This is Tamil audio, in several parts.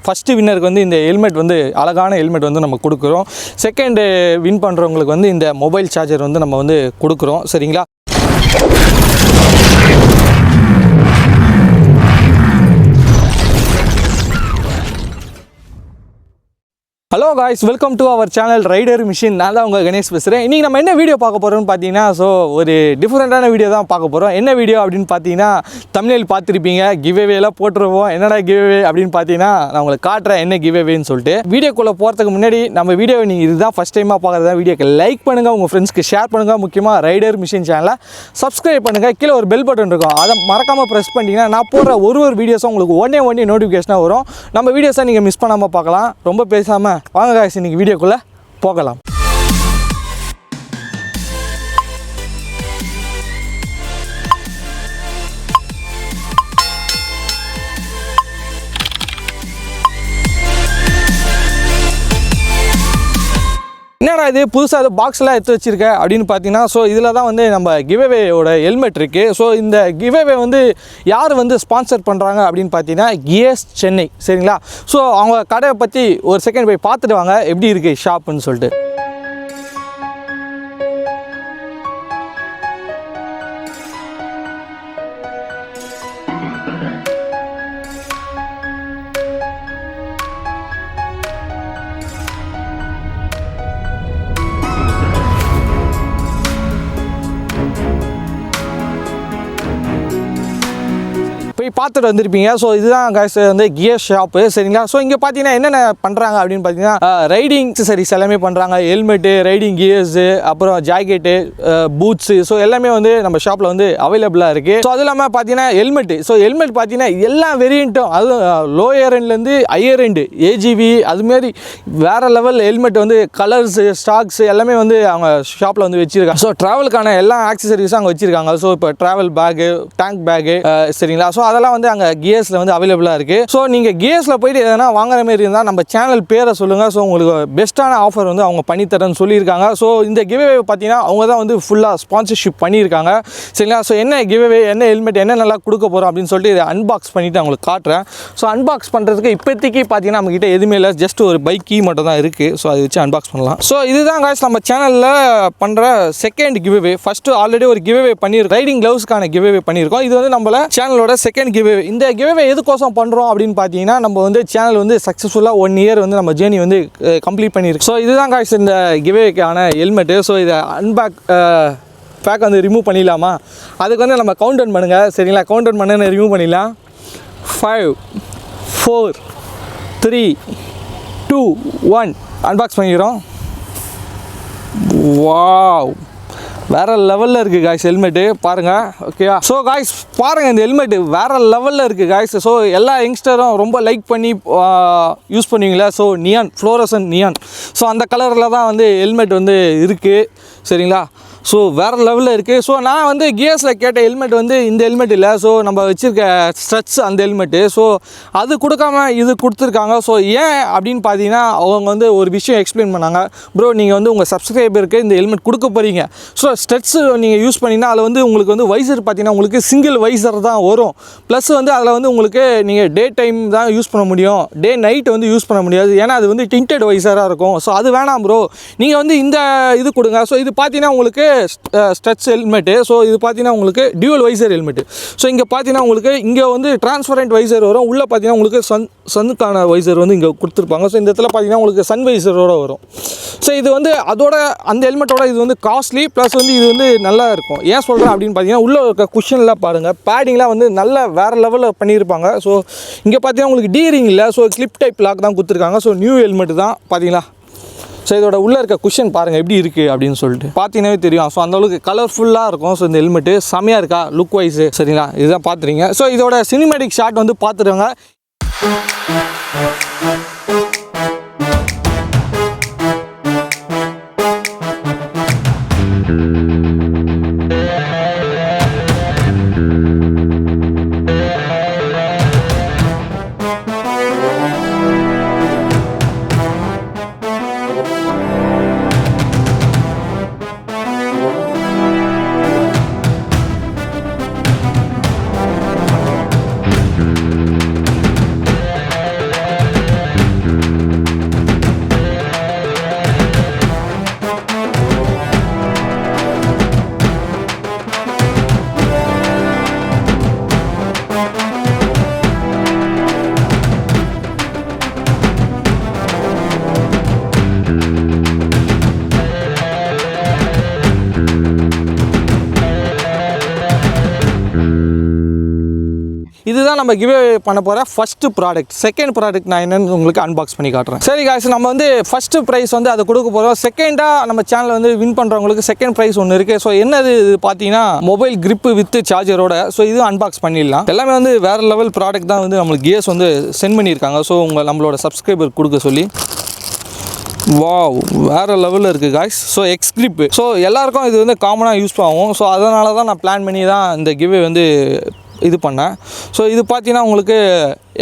ஃபஸ்ட்டு வின்னருக்கு வந்து இந்த ஹெல்மெட் வந்து அழகான ஹெல்மெட் வந்து நம்ம கொடுக்குறோம். செகண்டு வின் பண்ணுறவங்களுக்கு வந்து இந்த மொபைல் சார்ஜர் வந்து நம்ம வந்து கொடுக்குறோம். சரிங்களா? Hello guys, welcome to our channel rider machine. நான் தான் உங்கள் கணேஷ் பேசுகிறேன். இன்றைக்கி நம்ம என்ன வீடியோ பார்க்க போகிறோம்னு பார்த்தீங்கன்னா, ஒரு டிஃப்ரெண்ட்டான வீடியோ தான் பார்க்க போகிறோம். என்ன வீடியோ அப்படின்னு பார்த்தீங்கன்னா, தமிழில் பார்த்துருப்பீங்க, கிவ்அவேலாம் போட்டுருவோம். என்னடா கிவ்அவே அப்படின்னு பார்த்தீங்கன்னா, நான் உங்களுக்கு காட்டுறேன் என்ன கிவ்அவேன்னு சொல்லிட்டு. வீடியோக்குள்ளே போகிறதுக்கு முன்னாடி நம்ம வீடியோ நீங்கள் இதுதான் ஃபஸ்ட் டைமாக பார்க்குறதா வீடியோக்கு லைக் பண்ணுங்கள், உங்கள் ஃப்ரெண்ட்ஸ்க்கு ஷேர் பண்ணுங்கள். முக்கியமாக ரைடர் மிஷின் சேனலை சப்ஸ்கிரைப் பண்ணுங்கள். கீழே ஒரு பெல் பட்டன் இருக்கும், அதை மறக்காமல் ப்ரெஸ் பண்ணிட்டீங்கன்னா நான் போடுற ஒரு வீடியோஸும் உங்களுக்கு ஒன்றே நோட்டிஃபிகேஷனாக வரும். நம்ம வீடியோஸை நீங்கள் மிஸ் பண்ணாமல் பார்க்கலாம். ரொம்ப பேசாமல் வாங்க காய்ஸ், இன்னைக்கு வீடியோக்குள்ள போகலாம். என்னடா இது புதுசாக அது பாக்ஸ்லாம் எடுத்து வச்சுருக்க அப்படின்னு பார்த்தீங்கன்னா, இதில் தான் வந்து நம்ம கிவ்அவேயோட ஹெல்மெட் இருக்குது. இந்த கிவ்அவே வந்து யார் வந்து ஸ்பான்சர் பண்ணுறாங்க அப்படின்னு பார்த்தீங்கன்னா, கியர்ஸ் சென்னை. சரிங்களா? அவங்க கடையை பற்றி ஒரு செகண்ட் போய் பார்த்துட்டு வாங்க எப்படி இருக்குது ஷாப்புன்னு சொல்லிட்டு. பார்த்துட்டு வந்திருப்பீங்க. இதுதான் காய்ஸ் வந்து கியர் ஷாப்பு. சரிங்களா? இங்கே பார்த்தீங்கன்னா என்னென்ன பண்ணுறாங்க அப்படின்னு பார்த்தீங்கன்னா, ரைடிங் அக்சசரிஸ் எல்லாமே பண்ணுறாங்க. ஹெல்மெட்டு, ரைடிங் கியர்ஸு, அப்புறம் ஜாக்கெட்டு, பூட்ஸு, எல்லாமே வந்து நம்ம ஷாப்பில் வந்து அவைலபிளாக இருக்குது. அது இல்லாமல் பார்த்தீங்கன்னா ஹெல்மெட் பார்த்தீங்கன்னா எல்லா வேரியண்ட்டும், அதுவும் லோயர் எண்ட்லேருந்து ஹையர் எண்டு ஏஜிவி அதுமாரி வேறு லெவல் ஹெல்மெட் வந்து கலர்ஸு, ஸ்டாக்ஸு எல்லாமே வந்து அவங்க ஷாப்பில் வந்து வச்சுருக்காங்க. ட்ராவலுக்கான எல்லா ஆக்சசரிஸும் அங்கே வச்சுருக்காங்க. இப்போ ட்ராவல் பேகு, டேங்க் பேகு, சரிங்களா? அதெல்லாம் வந்து அங்கே கியர்ஸில் வந்து அவைலபிளாக இருக்குது. நீங்கள் கியர்ஸில் போயிட்டு எதனா வாங்குற மாதிரி இருந்தால் நம்ம சேனல் பேரை சொல்லுங்கள். உங்களுக்கு பெஸ்ட்டான ஆஃபர் வந்து அவங்க பண்ணித்தரேன்னு சொல்லியிருக்காங்க. இந்த கிவ்அவே பார்த்தீங்கன்னா அவங்க தான் வந்து ஃபுல்லாக ஸ்பான்சர்ஷிப் பண்ணியிருக்காங்க. சரிங்களா? என்ன கிவ்அவே, என்ன ஹெல்மெட், என்ன நல்லா கொடுக்க போகிறோம் அப்படின்னு சொல்லிட்டு இதை அன்பாக்ஸ் பண்ணிவிட்டு அவங்களுக்கு காட்டுறேன். அன்பாக்ஸ் பண்ணுறதுக்கு இப்போதைக்கு பார்த்தீங்கன்னா நம்மக்கிட்ட எதுவுமே இல்லை, ஜஸ்ட் ஒரு பைக் கீ மட்டும் தான் இருக்குது. அதை வச்சு அன்பாக்ஸ் பண்ணலாம். இதுதான் காய்ஸ் நம்ம சேனலில் பண்ணுற செகண்ட் கிவ்அவே. ஃபஸ்ட்டு ஆல்ரெடி ஒரு கிவ்அவே பண்ணியிருக்கோம், ரைடிங் க்ளவுஸ்க்கான கிவ்அவே பண்ணியிருக்கோம். இது வந்து நம்மள சேனலோட செகண்ட் கிவ்அவே. இந்த கிவ்அவே எதுக்கோசம் பண்ணுறோம் அப்படின்னு பார்த்தீங்கன்னா, நம்ம வந்து சேனல் வந்து சக்ஸஸ்ஃபுல்லாக 1 இயர் வந்து நம்ம ஜேர்னி வந்து கம்ப்ளீட் பண்ணியிருக்கு. இதுதான் காய்ஸ் இந்த கிவ்அவேக்கான ஹெல்மெட்டு. இதை பேக் வந்து ரிமூவ் பண்ணிடலாமா? அதுக்கு வந்து நம்ம கவுண்ட் டவுன் பண்ணுங்கள். சரிங்களா? கவுண்ட் டவுன் பண்ண ரிமூவ் பண்ணிடலாம். 5 4 3 2 1 அன்பாக்ஸ் பண்ணிக்கிறோம். வாவ், வேறு லெவலில் இருக்குது காய்ஸ் ஹெல்மெட்டு பாருங்கள். ஓகேவா? காய்ஸ் பாருங்கள், இந்த ஹெல்மெட்டு வேறு லெவலில் இருக்குது காய்ஸ். எல்லா யங்ஸ்டரும் ரொம்ப லைக் பண்ணி யூஸ் பண்ணுவீங்களா? நியான், ஃப்ளோரசன் நியான், அந்த கலரில் தான் வந்து ஹெல்மெட் வந்து இருக்குது. சரிங்களா? வேறு லெவலில் இருக்குது. நான் வந்து கியர்ஸில் கேட்ட ஹெல்மெட் வந்து இந்த ஹெல்மெட் இல்லை. நம்ம வச்சுருக்க ஸ்ட்ரட்ஸ் அந்த ஹெல்மெட்டு. அது கொடுக்காம இது கொடுத்துருக்காங்க. ஏன் அப்படின்னு பார்த்தீங்கன்னா, அவங்க வந்து ஒரு விஷயம் எக்ஸ்பிளைன் பண்ணாங்க. ப்ரோ, நீங்கள் வந்து உங்கள் சப்ஸ்கிரைபருக்கு இந்த ஹெல்மெட் கொடுக்க போகிறீங்க. ஸ்ட்ரட்ஸ் நீங்கள் யூஸ் பண்ணிங்கன்னா அதில் வந்து உங்களுக்கு வந்து வைசர் பார்த்தீங்கன்னா உங்களுக்கு சிங்கிள் வைசர் தான் வரும். ப்ளஸ் வந்து அதில் வந்து உங்களுக்கு நீங்கள் டே டைம் தான் யூஸ் பண்ண முடியும், டே நைட் வந்து யூஸ் பண்ண முடியாது. ஏன்னா அது வந்து டிண்டட் வைசராக இருக்கும். அது வேணாம் ப்ரோ, நீங்கள் வந்து இந்த இது கொடுங்க. இது பார்த்தீங்கன்னா உங்களுக்கு ஸ்ட்ரட்ஸ் ஹெல்மெட்டு. இது பார்த்தீங்கன்னா உங்களுக்கு டியூவல் வைசர் ஹெல்மெட்டு. இங்கே பார்த்தீங்கன்னா உங்களுக்கு இங்கே வந்து டிரான்ஸ்பரண்ட் வைசர் வரும். உள்ளே பார்த்தீங்கன்னா உங்களுக்கு சன்னுக்கான வைசர் வந்து இங்கே கொடுத்துருப்பாங்க. இந்த இடத்துல பார்த்தீங்கன்னா உங்களுக்கு சன் வைசரோடு வரும். இது வந்து அதோட அந்த ஹெல்மெட்டோட இது வந்து காஸ்ட்லி, ப்ளஸ் வந்து இது வந்து நல்லா இருக்கும். ஏன் சொல்கிறேன் அப்படின்னு பார்த்தீங்கன்னா, உள்ளே இருக்க குஷன்லாம் பாருங்கள், பேடிங்லாம் வந்து நல்ல வேறு லெவலில் பண்ணியிருப்பாங்க. இங்கே பார்த்தீங்கன்னா உங்களுக்கு டீரிங் இல்லை, கிளிப் டைப் லாக் தான் கொடுத்துருக்காங்க. நியூ ஹெல்மெட்டு தான் பார்த்தீங்களா? இதோட உள்ளே இருக்க குஷன் பாருங்கள் எப்படி இருக்குது அப்படின்னு சொல்லிட்டு பார்த்தீங்கன்னாவே தெரியும். அந்தளவுக்கு கலர்ஃபுல்லாக இருக்கும். இந்த ஹெல்மெட்டு செம்மையாக இருக்கா லுக் வைஸு? சரிங்களா? இதுதான் பார்த்துறீங்க. இதோட சினிமேட்டிக் ஷாட் வந்து பார்த்துருங்க. நம்ம கிவ் பண்ண போகிற ஃபஸ்ட்டு ப்ராடக்ட். செகண்ட் ப்ராடக்ட் நான் என்னென்னு உங்களுக்கு அன்பாக்ஸ் பண்ணி காட்டுறேன். சரி காய்ஸ், நம்ம வந்து ஃபஸ்ட்டு ப்ரைஸ் வந்து அதை கொடுக்க போகிறோம். செகண்டாக நம்ம சேனல் வந்து வின் பண்ணுறவங்களுக்கு செகண்ட் ப்ரைஸ் ஒன்று இருக்குது. ஸோ என்னது இது பார்த்தீங்கன்னா மொபைல் கிரிப்பு வித் சார்ஜரோட. ஸோ இது அன்பாக்ஸ் பண்ணிடலாம். எல்லாமே வந்து வேறு லெவல் ப்ராடக்ட் தான் வந்து நம்மளுக்கு கியர்ஸ் வந்து சென்ட் பண்ணியிருக்காங்க. ஸோ நம்மளோட சப்ஸ்கிரைபர் கொடுக்க சொல்லி. வாவ், வேறு லெவலில் இருக்குது guys. So X grip. So எல்லாருக்கும் இது வந்து காமனாக யூஸ் ஆகும். ஸோ அதனால தான் நான் பிளான் பண்ணி தான் இந்த கிவ்வே வந்து இது பண்ணேன். ஸோ இது பார்த்தீங்கன்னா உங்களுக்கு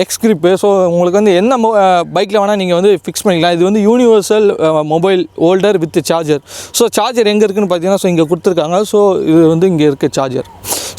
எக்ஸ் கிரிப்பு. ஸோ உங்களுக்கு வந்து என்ன பைக்கில் வேணால் நீங்கள் வந்து ஃபிக்ஸ் பண்ணிக்கலாம். இது வந்து universal mobile holder with charger. So charger எங்கே இருக்குதுன்னு பார்த்தீங்கன்னா ஸோ இங்கே கொடுத்துருக்காங்க. ஸோ இது வந்து இங்கே இருக்குது சார்ஜர்.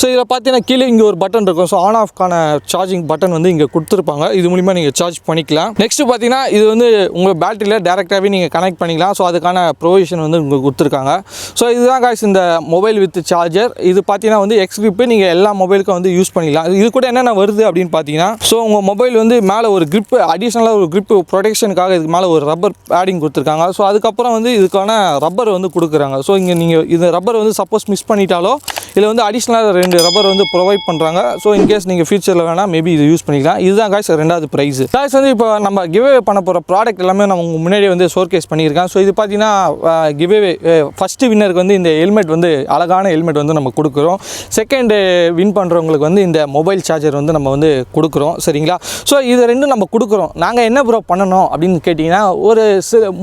ஸோ இதில் பார்த்தீங்கன்னா கீழே இங்கே ஒரு பட்டன் இருக்கும். ஸோ ஆன் ஆஃப்கான சார்ஜிங் பட்டன் வந்து இங்கே கொடுத்துருப்பாங்க. இது மூலிமா நீங்கள் சார்ஜ் பண்ணிக்கலாம். நெக்ஸ்ட்டு பார்த்தீங்கன்னா இது வந்து உங்கள் பேட்டரியில் டேரெக்டாகவே நீங்கள் கனெக்ட் பண்ணிக்கலாம். ஸோ அதுக்கான ப்ரொவிஷன் வந்து இங்கே கொடுத்துருக்காங்க. ஸோ இதுதான் காய்ஸ் இந்த மொபைல் வித் சார்ஜர். இது பார்த்தீங்கன்னா வந்து எக்ஸ் கிரிப்பு. நீங்கள் எல்லா மொபைலுக்கும் வந்து யூஸ் பண்ணிக்கலாம். இது கூட என்னென்ன வருது அப்படின்னு பார்த்தீங்கன்னா ஸோ உங்கள் மொபைல் வந்து மேலே ஒரு கிரிப்பு, அடிஷ்னலாக ஒரு கிரிப்பு ப்ரொடெக்ஷனுக்காக இதுக்கு மேலே ஒரு ரப்பர் பேடிங் கொடுத்துருக்காங்க. ஸோ அதுக்கப்புறம் வந்து இதுக்கான ரப்பர் வந்து கொடுக்குறாங்க. ஸோ இங்கே நீங்கள் இந்த ரப்பர் வந்து சப்போஸ் மிஸ் பண்ணிட்டாலோ இதில் வந்து அடிஷ்னலாக 2 ரப்பர் வந்து ப்ரொவைட் பண்ணுறாங்க. ஸோ இன்கேஸ் நீங்கள் ஃபியூச்சரில் வேணால் மேபி இது யூஸ் பண்ணிக்கலாம். இதுதான் காய்ஸ் ரெண்டாவது ப்ரைஸ். காய்ஸ் வந்து இப்போ நம்ம கிவ்வே பண்ண போகிற ப்ராடக்ட் எல்லாமே நம்ம உங்கள் முன்னாடி வந்து ஷோகேஸ் பண்ணியிருக்கேன். ஸோ இது பார்த்தீங்கன்னா கிவ்வே ஃபஸ்ட்டு வின்னருக்கு வந்து இந்த ஹெல்மெட் வந்து அழகான ஹெல்மெட் வந்து நம்ம கொடுக்குறோம். செகண்டு வின் பண்ணுறவங்களுக்கு வந்து இந்த மொபைல் சார்ஜர் வந்து நம்ம வந்து கொடுக்குறோம். சரிங்களா? ஸோ இது ரெண்டும் நம்ம கொடுக்குறோம். நாங்கள் என்ன ப்ரோ பண்ணணும் அப்படின்னு கேட்டிங்கன்னா ஒரு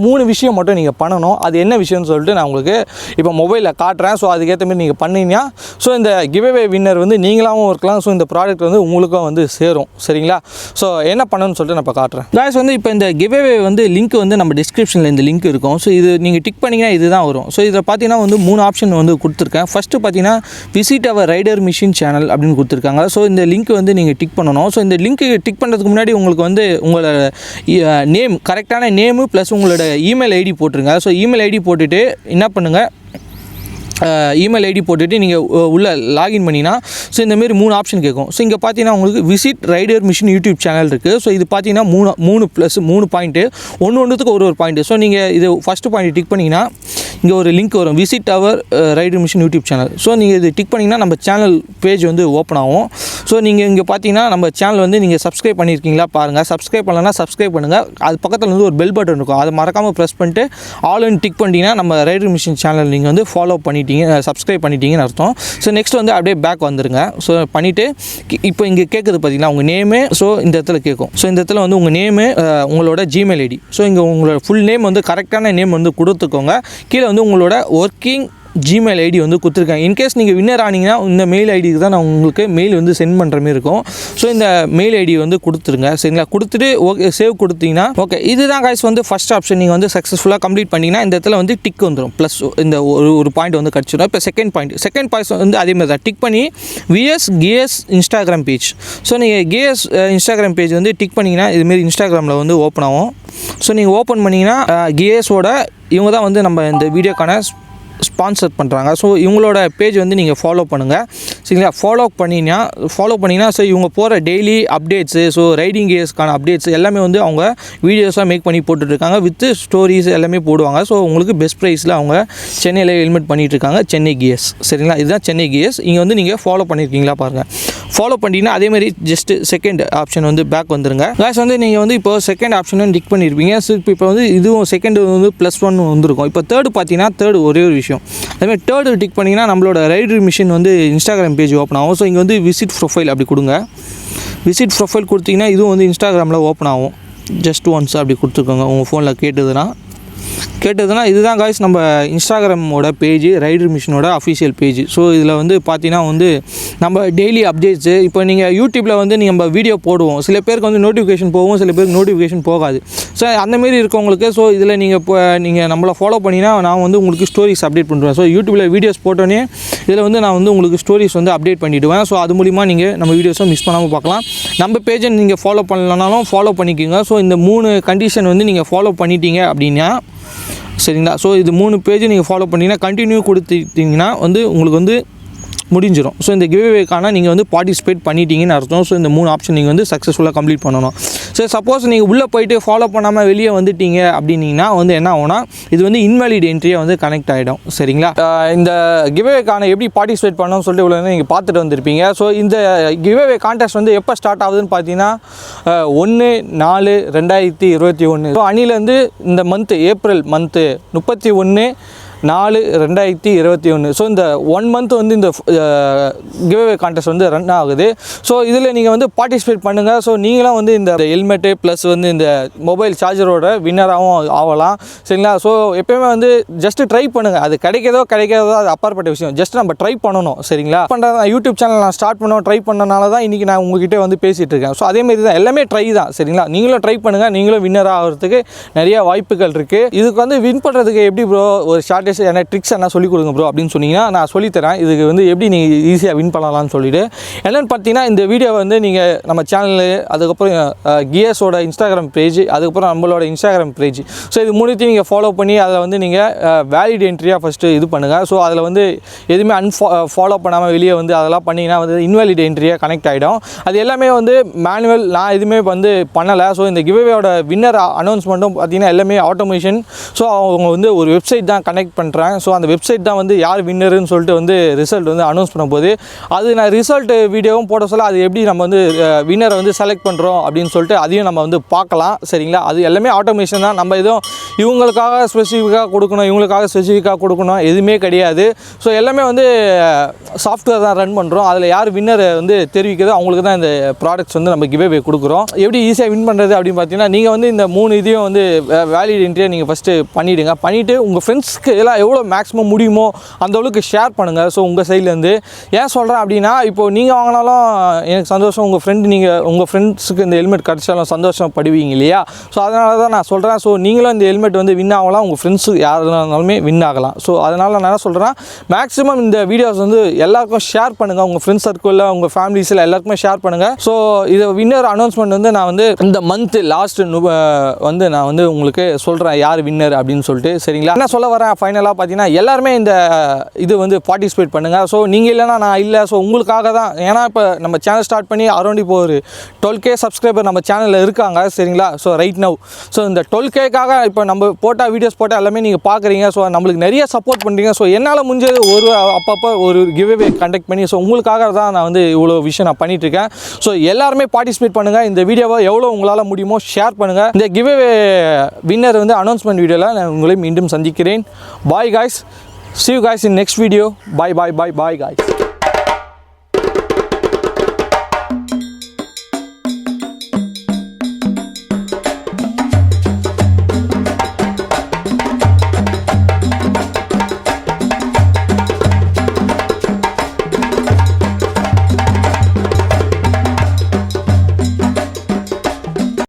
3 விஷயம் மட்டும் நீங்கள் பண்ணணும். அது என்ன விஷயம்னு சொல்லிட்டு நான் உங்களுக்கு இப்போ மொபைலில் காட்டுறேன். ஸோ அதுக்கேற்ற மாதிரி நீங்கள் பண்ணிங்கன்னா ஸோ இந்த கிவ்வே வின்னர் வந்து நீங்களாகவும் இருக்கலாம். ஸோ இந்த ப்ராடக்ட் வந்து உங்களுக்கும் வந்து சேரும். சரிங்களா? ஸோ என்ன பண்ணணும்னு சொல்லிட்டு நான் இப்போ காட்டுறேன். காய்ஸ் வந்து இப்போ இந்த கிவ்வே வந்து லிங்க் வந்து நம்ம டிஸ்கிரிப்ஷனில் இந்த லிங்க் இருக்கும். ஸோ இது நீங்கள் டிக் பண்ணிங்கன்னா இதுதான் வரும். ஸோ இதில் பார்த்தீங்கன்னா வந்து 3 ஆப்ஷன் வந்து கொடுத்துருக்கேன். ஃபஸ்ட்டு பார்த்தீங்கன்னா visit our rider machine channel அப்படின்னு கொடுத்துருக்காங்க. ஸோ இந்த லிங்க் வந்து நீங்கள் டிக் பண்ணணும். ஸோ இந்த லிங்க் டிக் பண்ணுறதுக்கு முன்னாடி உங்களுக்கு வந்து உங்களோட நேம், கரெக்டான நேமு ப்ளஸ் உங்களோட இமெயில் ஐடி போட்டுருங்க. ஸோ இமெயில் ஐடி போட்டுட்டு என்ன பண்ணுங்கள், இமெயில் ஐடி போட்டுட்டு நீங்கள் உள்ளே லாகின் பண்ணிங்கன்னா ஸோ இந்தமாரி 3 ஆப்ஷன் கேட்கும். ஸோ இங்கே பார்த்தீங்கன்னா உங்களுக்கு visit rider machine YouTube channel இருக்குது. ஸோ இது பார்த்தீங்கன்னா 3 பாயிண்ட்டு, ஒன்றுத்துக்கு ஒரு பாயிண்ட்டு. ஸோ நீங்கள் இது ஃபஸ்ட்டு பாயிண்ட் டிக் பண்ணிங்கன்னா இங்கே ஒரு லிங்க் வரும், visit our rider machine YouTube channel. So நீங்கள் இது டிக் பண்ணிங்கன்னா நம்ம சேனல் பேஜ் வந்து ஓப்பன் ஆகும். ஸோ நீங்கள் இங்கே பார்த்தீங்கன்னா நம்ம சேனல் வந்து நீங்கள் சப்ஸ்கிரைப் பண்ணியிருக்கீங்களா பாருங்கள். சப்ஸ்கிரைப் பண்ணலன்னா சப்ஸ்கிரைப் பண்ணுங்கள். அது பக்கத்தில் வந்து ஒரு பெல் பட்டன் இருக்கும், அதை மறக்காமல் ப்ரெஸ் பண்ணிட்டு ஆல்னு டிக் பண்ணிட்டீங்கன்னா நம்ம ரைடர் மிஷின் சேனல் நீங்கள் வந்து ஃபாலோ பண்ணிட்டீங்க, சப்ஸ்கிரைப் பண்ணிட்டீங்கன்னு அர்த்தம். ஸோ நெக்ஸ்ட் வந்து அப்படியே பேக் வந்துருங்க. ஸோ பண்ணிவிட்டு இப்போ இங்கே கேட்குது பார்த்தீங்கன்னா உங்கள் நேமு. ஸோ இந்த இடத்துல கேட்கும். ஸோ இந்த இடத்துல வந்து உங்கள் நேமு, உங்களோட ஜிமெயில் ஐடி. ஸோ இங்கே உங்களோட ஃபுல் நேம் வந்து கரெக்டான நேம் வந்து கொடுத்துக்கோங்க. கீழே வந்து உங்களோட ஒர்க்கிங் ஜிமெயில் ஐடி வந்து கொடுத்துருக்காங்க. இன்கேஸ் நீங்கள் வின்னர் ஆனீங்கன்னா இந்த மெயில் ஐடிக்கு தான் நான் உங்களுக்கு மெயில் வந்து சென்ட் பண்ணுற மாதிரி இருக்கும். ஸோ இந்த மெயில் ஐடி வந்து கொடுத்துருங்க. சரிங்களா? கொடுத்துட்டு ஓகே சேவ் கொடுத்தீங்கன்னா ஓகே. இதுதான் காய்ஸ் வந்து ஃபஸ்ட் ஆப்ஷன். நீங்கள் வந்து சக்ஸஸ்ஃபுல்லாக கம்ப்ளீட் பண்ணிங்கன்னா இந்த இடத்துல வந்து டிக் வந்துடும், ப்ளஸ் இந்த ஒரு பாயிண்ட் வந்து கிடச்சிடும். இப்போ செகண்ட் பாயிண்ட் வந்து அதேமாதிரி தான் டிக் பண்ணி கிஎஸ் இன்ஸ்டாகிராம் பேஜ். ஸோ நீங்கள் கிஎஸ் இன்ஸ்டாகிராம் பேஜ் வந்து டிக் பண்ணிங்கன்னா இதுமாரி இன்ஸ்டாகிராமில் வந்து ஓப்பன் ஆகும். ஸோ நீங்கள் ஓப்பன் பண்ணிங்கன்னா கிஎஸோட இவங்க தான் வந்து நம்ம இந்த வீடியோக்கான ஸ்பான்சர் பண்ணுறாங்க. ஸோ இவங்களோட பேஜ் வந்து நீங்கள் ஃபாலோ பண்ணுங்கள். சரிங்களா? ஃபாலோ பண்ணிங்கன்னா ஸோ இவங்க போகிற டெய்லி அப்டேட்ஸு, ஸோ ரைடிங் கியர்ஸ்க்கான அப்டேட்ஸ் எல்லாமே வந்து அவங்க வீடியோஸாக மேக் பண்ணி போட்டுட்ருக்காங்க. வித் ஸ்டோரிஸ் எல்லாமே போடுவாங்க. ஸோ உங்களுக்கு பெஸ்ட் ப்ரைஸில் அவங்க சென்னையில் ஹெல்மெட் பண்ணிகிட்ருக்காங்க, சென்னை கியர்ஸ். சரிங்களா? இதுதான் சென்னை கியர்ஸ். இங்கே வந்து நீங்கள் ஃபாலோ பண்ணியிருக்கீங்களா பாருங்கள். ஃபாலோ பண்ணிட்டீங்கன்னா அதேமாதிரி ஜஸ்ட்டு செகண்ட் ஆப்ஷன் வந்து பேக் வந்துருங்க. ப்ளஸ் வந்து நீங்கள் வந்து இப்போ செகண்ட் ஆப்ஷனும் டிக் பண்ணியிருப்பீங்க. ஸோ இப்போ வந்து இதுவும் செகண்ட் வந்து +1 வந்துருக்கும். இப்போ தேர்டு பார்த்தீங்கன்னா ஒரே ஒரு விஷயம், அதுமாதிரி தேர்டு டிக் பண்ணிங்கன்னா நம்மளோட ரைடர் மிஷின் வந்து இன்ஸ்டாகிராம் பேஜ் ஓப்பன் ஆகும். ஸோ இங்கே வந்து விசிட் ப்ரொஃபைல் அப்படி கொடுங்க. விசிட் ப்ரொஃபைல் கொடுத்தீங்கன்னா இதுவும் வந்து இன்ஸ்டாகிராமில் ஓப்பன் ஆகும். ஜஸ்ட் ஒன்ஸ் அப்படி கொடுத்துருக்கோங்க. உங்கள் ஃபோனில் கேட்டதுன்னா இதுதான் காய்ஸ் நம்ம இன்ஸ்டாகிராமோட பேஜ், ரைடர் மிஷினோட அஃபிஷியல் பேஜ். ஸோ இதில் வந்து பார்த்தீங்கன்னா வந்து நம்ம டெய்லி அப்டேட்ஸு, இப்போ நீங்கள் யூடியூப்பில் வந்து நம்ம வீடியோ போடுவோம், சில பேருக்கு வந்து நோட்டிஃபிகேஷன் போகும், சில பேருக்கு நோட்டிஃபிகேஷன் போகாது. ஸோ அந்தமாரி இருக்கவங்களுக்கு ஸோ இதில் நீங்கள் நம்மளை ஃபாலோ பண்ணிங்கன்னா நான் வந்து உங்களுக்கு ஸ்டோரிஸ் அப்டேட் பண்ணுவேன். ஸோ யூடியூப்பில் வீடியோஸ் போட்டோன்னே இதில் வந்து நான் வந்து உங்களுக்கு ஸ்டோரிஸ் வந்து அப்டேட் பண்ணிவிடுவேன். ஸோ அது மூலிமா நீங்கள் நம்ம வீடியோஸை மிஸ் பண்ணாமல் பார்க்கலாம். நம்ம பேஜை நீங்கள் ஃபாலோ பண்ணலனாலும் ஃபாலோ பண்ணிக்கோங்க. ஸோ இந்த 3 கண்டிஷன் வந்து நீங்கள் ஃபாலோ பண்ணிட்டீங்க அப்படின்னா சரிங்களா? ஸோ இது 3 பேஜ் நீங்கள் ஃபாலோ பண்ணிங்கன்னா கண்டினியூ கொடுத்துட்டிங்கன்னா வந்து உங்களுக்கு வந்து முடிஞ்சிடும். ஸோ இந்த கிவ்அவேக்கான நீங்கள் வந்து பார்ட்டிசிபேட் பண்ணிட்டீங்கன்னு அர்த்தம். ஸோ இந்த 3 ஆப்ஷன் நீங்கள் வந்து சக்ஸஸ்ஃபுல்லாக கம்ப்ளீட் பண்ணணும். ஸோ சப்போஸ் நீங்கள் உள்ளே போயிட்டு ஃபாலோ பண்ணாமல் வெளியே வந்துட்டீங்க அப்படின்னீங்கன்னா வந்து என்ன ஆகும்னா இது வந்து இன்வாலிட் என்ட்ரியாக வந்து கனெக்ட் ஆகிடும். சரிங்களா? இந்த கிவ்அவேக்கான எப்படி பார்ட்டிசிபேட் பண்ணணும்னு சொல்லிட்டு இவ்வளோ நீங்கள் பார்த்துட்டு வந்திருப்பீங்க. ஸோ இந்த கிவ்அவே கான்டெஸ்ட் வந்து எப்போ ஸ்டார்ட் ஆகுதுன்னு பார்த்தீங்கன்னா 1/4/2021. ஸோ அன்னிலேருந்து இந்த மந்த்து ஏப்ரல் மந்த்து 31/4/2021. ஸோ இந்த 1 மந்த் வந்து இந்த கிவ்அவே கான்டெஸ்ட் வந்து ரன் ஆகுது. ஸோ இதில் நீங்கள் வந்து பார்ட்டிசிபேட் பண்ணுங்கள். ஸோ நீங்களும் வந்து இந்த ஹெல்மெட்டு ப்ளஸ் வந்து இந்த மொபைல் சார்ஜரோட வின்னராகவும் ஆகலாம். சரிங்களா? ஸோ எப்போயுமே வந்து ஜஸ்ட்டு ட்ரை பண்ணுங்கள். அது கிடைக்காதோ அது அப்பாற்பட்ட விஷயம். ஜஸ்ட் நம்ம ட்ரை பண்ணணும். சரிங்களா? பண்ணுறது யூடியூப் சேனல் நான் ஸ்டார்ட் ட்ரை பண்ணனால தான் இன்றைக்கி நான் உங்ககிட்ட வந்து பேசிகிட்டு இருக்கேன். ஸோ அதேமாரி தான் எல்லாமே ட்ரை தான். சரிங்களா? நீங்களும் ட்ரை பண்ணுங்கள். நீங்களும் வின்னர் ஆகிறதுக்கு நிறைய வாய்ப்புகள் இருக்குது. இதுக்கு வந்து வின் பண்ணுறதுக்கு எப்படி ப்ரோ ஒரு ஷார்ட்டேஜ் என்ன ட்ரிக்ஸ் என்ன சொல்லிக் கொடுங்க ப்ரோ அப்படின்னு சொன்னீங்கன்னா நான் சொல்லித்தரேன். இதுக்கு வந்து எப்படி நீங்கள் ஈஸியாக வின் பண்ணலாம்னு சொல்லிட்டு என்னென்னு பார்த்தீங்கன்னா இந்த வீடியோ வந்து நீங்கள் நம்ம சேனலு அதுக்கப்புறம் கியர்ஸோட இன்ஸ்டாகிராம் பேஜ் அதுக்கப்புறம் நம்மளோட இன்ஸ்டாகிராம் பேஜ் ஸோ இது மூணுத்தையும் நீங்கள் ஃபாலோ பண்ணி அதில் வந்து நீங்கள் வேலிட் என்ட்ரியாக ஃபஸ்ட்டு இது பண்ணுங்கள். ஸோ அதில் வந்து எதுவுமே ஃபாலோ பண்ணாமல் வெளியே வந்து அதெல்லாம் பண்ணிங்கன்னா வந்து இன்வாலிட் என்ட்ரியாக கனெக்ட் ஆகிடும். அது எல்லாமே வந்து மேனுவல். நான் எதுவுமே வந்து பண்ணலை. ஸோ இந்த கிவ்அவேயோட வின்னர் அனௌன்ஸ்மெண்ட்டும் பார்த்தீங்கன்னா எல்லாமே ஆட்டோமேஷன். ஸோ அவங்க வந்து ஒரு வெப்சைட் தான் கனெக்ட் பண்ணுறாங்க. ஸோ அந்த வெப்சைட் தான் வந்து யார் வின்னருன்னு சொல்லிட்டு வந்து ரிசல்ட் வந்து அனௌன்ஸ் பண்ணும்போது அது நான் ரிசல்ட் வீடியோவும் போட சொல்ல அது எப்படி நம்ம வந்து வின்னரை வந்து செலக்ட் பண்ணுறோம் அப்படின்னு சொல்லிட்டு அதையும் நம்ம வந்து பார்க்கலாம். சரிங்களா? அது எல்லாமே ஆட்டோமேஷன் தான். நம்ம எதுவும் இவங்களுக்காக ஸ்பெசிஃபிக்காக கொடுக்கணும் இவங்களுக்காக ஸ்பெசிஃபிக்காக கொடுக்கணும் எதுவுமே கிடையாது. ஸோ எல்லாமே வந்து சாஃப்ட்வேர் தான் ரன் பண்ணுறோம். அதில் யார் வின்னர் வந்து தெரிவிக்கிறதோ அவங்களுக்கு தான் இந்த ப்ராடக்ட்ஸ் வந்து நம்ம கிவ்அவே கொடுக்குறோம். எப்படி ஈஸியாக வின் பண்ணுறது அப்படின்னு பார்த்தீங்கன்னா நீங்கள் வந்து இந்த 3 இதையும் வந்து வேலிட் என்ட்ரியை நீங்கள் ஃபஸ்ட்டு பண்ணிவிட்டு உங்கள் ஃப்ரெண்ட்ஸ்க்கு இதெல்லாம் எவ்வளோ மேக்ஸிமம் முடியுமோ அந்த அளவுக்கு ஷேர் பண்ணுங்கள். ஸோ உங்கள் சைட்லேருந்து ஏன் சொல்கிறேன் அப்படின்னா இப்போது நீங்கள் வாங்கினாலும் எனக்கு சந்தோஷம். உங்கள் ஃப்ரெண்ட்ஸுக்கு இந்த ஹெல்மெட் கிடச்சாலும் சந்தோஷப்படுவீங்க இல்லையா? ஸோ அதனால தான் நான் சொல்கிறேன். ஸோ நீங்களும் இந்த ஹெல்மெட் வந்து வின் ஆகலாம். உங்கள் ஃப்ரெண்ட்ஸுக்கு யாருனாலுமே வின் ஆகலாம். ஸோ அதனால் நான் என்ன சொல்கிறேன் மேக்ஸிமம் இந்த வீடியோஸ் வந்து எல்லாருக்கும் ஷேர் பண்ணுங்கள். உங்கள் ஃப்ரெண்ட்ஸ் சர்க்கிளில் உங்கள் ஃபேமிலிஸில் எல்லாருக்குமே ஷேர் பண்ணுங்கள். ஸோ இது வின்னர் அனௌன்ஸ்மெண்ட் வந்து நான் வந்து இந்த மந்த்து லாஸ்ட்டு வந்து நான் வந்து உங்களுக்கு சொல்கிறேன் யார் வின்னர் அப்படின்னு சொல்லிட்டு. சரிங்களா? என்ன சொல்ல வரேன் ஃபைனலாக பார்த்தீங்கன்னா எல்லாருமே இந்த இது வந்து பார்ட்டிசிபேட் பண்ணுங்கள். ஸோ நீங்கள் இல்லைனா நான் இல்லை. ஸோ உங்களுக்காக தான். ஏன்னா இப்போ நம்ம சேனல் ஸ்டார்ட் பண்ணி அரௌண்ட் இப்போ ஒரு 12K சப்ஸ்கிரைபர் நம்ம சேனலில் இருக்காங்க. சரிங்களா? ஸோ ரைட் நவ் ஸோ இந்த 12Kக்காக இப்போ நம்ம வீடியோஸ் போட்டால் எல்லாமே நீங்கள் பார்க்குறீங்க. ஸோ நம்மளுக்கு நிறைய சப்போர்ட் பண்ணுறீங்க. ஸோ என்னால் முடிஞ்சது அப்பப்போ ஒரு கிவ்அவே கண்டக்ட் பண்ணி ஸோ உங்களுக்காக தான் நான் வந்து இவ்வளோ விஷயம் நான் பண்ணிகிட்ருக்கேன். ஸோ எல்லாருமே பார்ட்டிசிபேட் பண்ணுங்கள். இந்த வீடியோவை எவ்வளோ உங்களால் முடியுமோ ஷேர் பண்ணுங்கள். இந்த கிவ்அவே வின்னர் வந்து அனௌன்ஸ்மெண்ட் வீடியோவில் நான் உங்களை மீண்டும் சந்திக்கிறேன். Bye guys. See you guys in next video. Bye guys.